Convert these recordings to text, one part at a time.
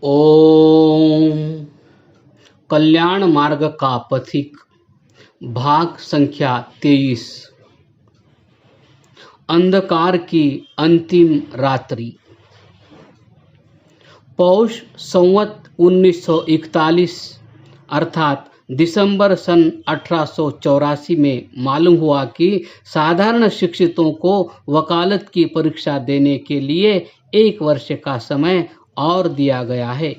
ओम कल्याण मार्ग का पथिक भाग संख्या 23। अंधकार की अंतिम रात्रि। पौष संवत 1941 अर्थात दिसंबर सन 1884 में मालूम हुआ कि साधारण शिक्षितों को वकालत की परीक्षा देने के लिए 1 वर्ष का समय और दिया गया है।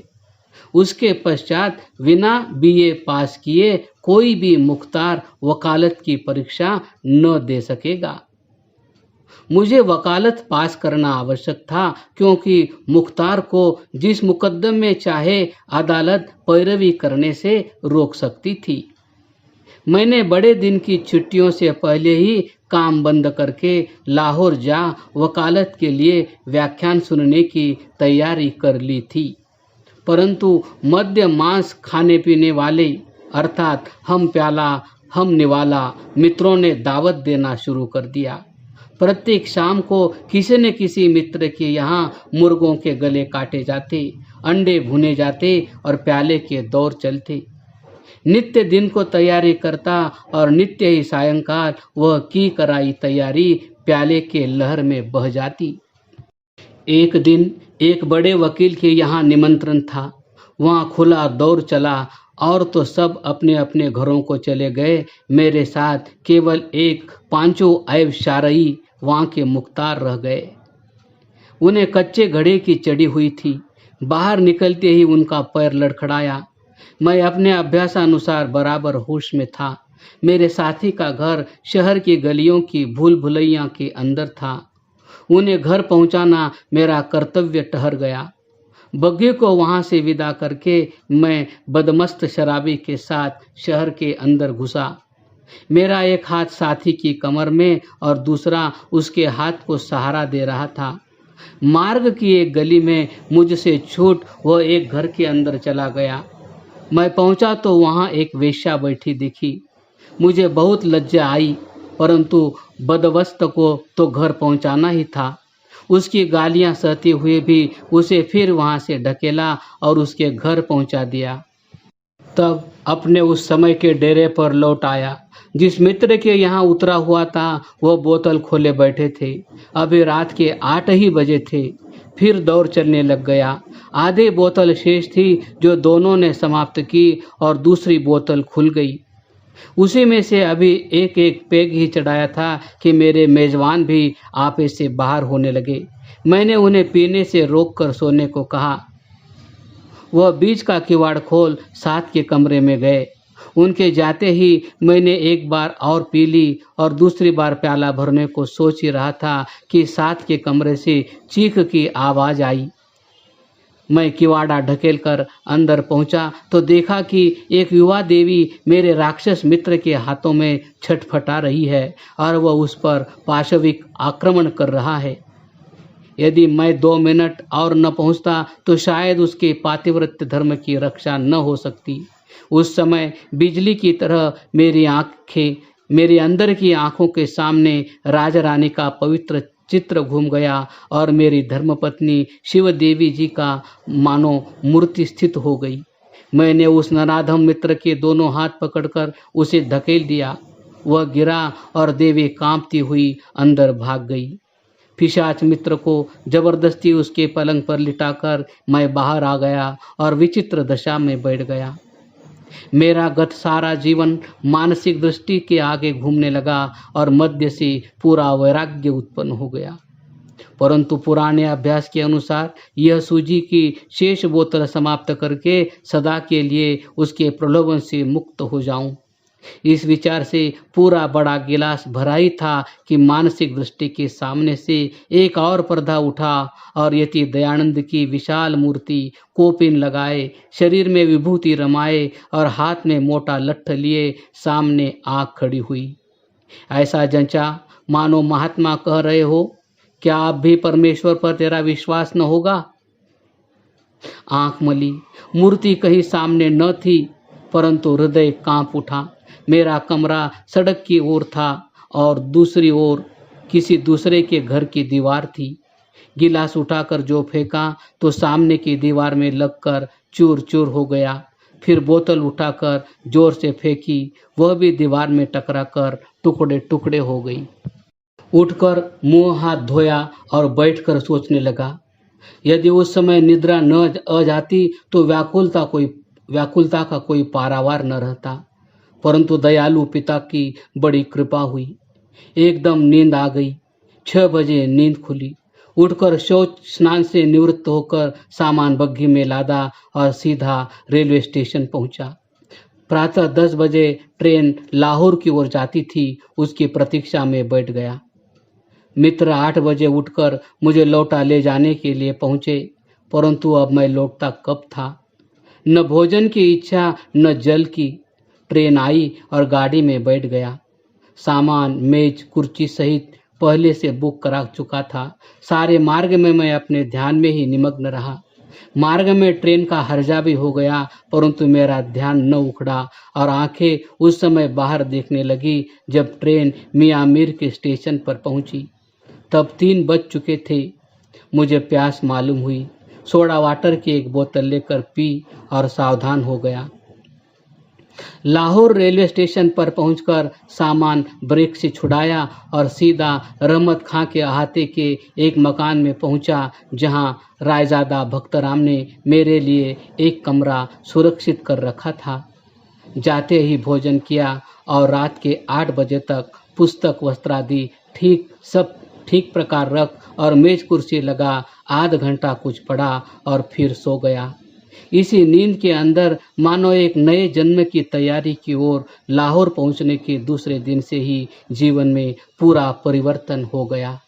उसके पश्चात बिना बीए पास किए कोई भी मुख्तार वकालत की परीक्षा न दे सकेगा। मुझे वकालत पास करना आवश्यक था, क्योंकि मुख्तार को जिस मुकदमे में चाहे अदालत पैरवी करने से रोक सकती थी। मैंने बड़े दिन की छुट्टियों से पहले ही काम बंद करके लाहौर जा वकालत के लिए व्याख्यान सुनने की तैयारी कर ली थी। परंतु मद्य मांस खाने पीने वाले अर्थात हम प्याला हम निवाला मित्रों ने दावत देना शुरू कर दिया। प्रत्येक शाम को किसी न किसी मित्र के यहाँ मुर्गों के गले काटे जाते, अंडे भुने जाते और प्याले के दौर चलते। नित्य दिन को तैयारी करता और नित्य ही सायंकाल वह की कराई तैयारी प्याले के लहर में बह जाती। एक दिन एक बड़े वकील के यहाँ निमंत्रण था। वहाँ खुला दौर चला और तो सब अपने अपने घरों को चले गए। मेरे साथ केवल एक पांचों ऐब शारई वहाँ के मुख्तार रह गए। उन्हें कच्चे घड़े की चढ़ी हुई थी। बाहर निकलते ही उनका पैर लड़खड़ाया। मैं अपने अभ्यासानुसार बराबर होश में था। मेरे साथी का घर शहर की गलियों की भूल भुलैया के अंदर था। उन्हें घर पहुंचाना मेरा कर्तव्य ठहर गया। बग्घी को वहां से विदा करके मैं बदमस्त शराबी के साथ शहर के अंदर घुसा। मेरा एक हाथ साथी की कमर में और दूसरा उसके हाथ को सहारा दे रहा था। मार्ग की एक गली में मुझसे छूट वह एक घर के अंदर चला गया। मैं पहुंचा तो वहां एक वेश्या बैठी दिखी। मुझे बहुत लज्जा आई, परंतु बदवस्त को तो घर पहुंचाना ही था। उसकी गालियां सहते हुए भी उसे फिर वहां से ढकेला और उसके घर पहुंचा दिया। तब अपने उस समय के डेरे पर लौट आया। जिस मित्र के यहाँ उतरा हुआ था वह बोतल खोले बैठे थे। अभी रात के 8 ही बजे थे। फिर दौर चलने लग गया। आधी बोतल शेष थी जो दोनों ने समाप्त की और दूसरी बोतल खुल गई। उसी में से अभी एक एक पेग ही चढ़ाया था कि मेरे मेजबान भी आपे से बाहर होने लगे। मैंने उन्हें पीने से रोककर सोने को कहा। वह बीच का किवाड़ खोल साथ के कमरे में गए। उनके जाते ही मैंने एक बार और पी ली और दूसरी बार प्याला भरने को सोच ही रहा था कि साथ के कमरे से चीख की आवाज आई। मैं किवाड़ा ढकेल कर अंदर पहुंचा तो देखा कि एक युवा देवी मेरे राक्षस मित्र के हाथों में छटफटा रही है और वह उस पर पाशविक आक्रमण कर रहा है। यदि मैं 2 मिनट और न पहुंचता तो शायद उसके पातिव्रत्य धर्म की रक्षा न हो सकती। उस समय बिजली की तरह मेरी अंदर की आंखों के सामने राजा रानी का पवित्र चित्र घूम गया और मेरी धर्मपत्नी शिव देवी जी का मानो मूर्ति स्थित हो गई। मैंने उस नराधम मित्र के दोनों हाथ पकड़कर उसे धकेल दिया। वह गिरा और देवी कांपती हुई अंदर भाग गई। पिशाच मित्र को जबरदस्ती उसके पलंग पर लिटाकर मैं बाहर आ गया और विचित्र दशा में बैठ गया। मेरा गत सारा जीवन मानसिक दृष्टि के आगे घूमने लगा और मध्य से पूरा वैराग्य उत्पन्न हो गया। परंतु पुराने अभ्यास के अनुसार यह सूजी की शेष बोतल समाप्त करके सदा के लिए उसके प्रलोभन से मुक्त हो जाऊं। इस विचार से पूरा बड़ा गिलास भरा ही था कि मानसिक दृष्टि के सामने से एक और पर्दा उठा और यति दयानंद की विशाल मूर्ति कोपिन लगाए, शरीर में विभूति रमाए और हाथ में मोटा लट्ठ लिए सामने आ खड़ी हुई। ऐसा जंचा मानो महात्मा कह रहे हो, क्या अब भी परमेश्वर पर तेरा विश्वास न होगा? आंख मली, मूर्ति कहीं सामने न थी, परंतु हृदय कांप उठा। मेरा कमरा सड़क की ओर था और दूसरी ओर किसी दूसरे के घर की दीवार थी। गिलास उठाकर जो फेंका तो सामने की दीवार में लगकर चूर चूर हो गया। फिर बोतल उठाकर जोर से फेंकी, वह भी दीवार में टकराकर टुकड़े टुकड़े हो गई। उठकर मुंह हाथ धोया और बैठकर सोचने लगा, यदि उस समय निद्रा न आ जाती तो व्याकुलता का कोई पारावार न रहता। परंतु दयालु पिता की बड़ी कृपा हुई। एकदम नींद आ गई। 6 बजे नींद खुली। उठकर शौच स्नान से निवृत्त होकर सामान बग्घी में लादा और सीधा रेलवे स्टेशन पहुंचा। प्रातः 10 बजे ट्रेन लाहौर की ओर जाती थी, उसकी प्रतीक्षा में बैठ गया। मित्र 8 बजे उठकर मुझे लौटा ले जाने के लिए पहुंचे, परंतु अब मैं लौटता कब था। न भोजन की इच्छा न जल की। ट्रेन आई और गाड़ी में बैठ गया। सामान मेज कुर्सी सहित पहले से बुक करा चुका था। सारे मार्ग में मैं अपने ध्यान में ही निमग्न रहा। मार्ग में ट्रेन का हर्जा भी हो गया, परंतु मेरा ध्यान न उखड़ा और आंखें उस समय बाहर देखने लगी जब ट्रेन मियाँ मीर के स्टेशन पर पहुंची। तब 3 बज चुके थे। मुझे प्यास मालूम हुई। सोडा वाटर की एक बोतल लेकर पी और सावधान हो गया। लाहौर रेलवे स्टेशन पर पहुंचकर सामान ब्रेक से छुड़ाया और सीधा रहमत खां के अहाते के एक मकान में पहुंचा, जहां रायजादा भक्तराम ने मेरे लिए एक कमरा सुरक्षित कर रखा था। जाते ही भोजन किया और रात के 8 बजे तक पुस्तक वस्त्रादि सब ठीक प्रकार रख और मेज कुर्सी लगा आध घंटा कुछ पढ़ा और फिर सो गया। इसी नींद के अंदर मानो एक नए जन्म की तैयारी की ओर लाहौर पहुंचने के दूसरे दिन से ही जीवन में पूरा परिवर्तन हो गया।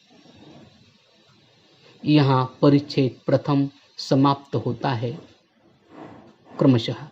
यहाँ परिच्छेद प्रथम समाप्त होता है क्रमशः।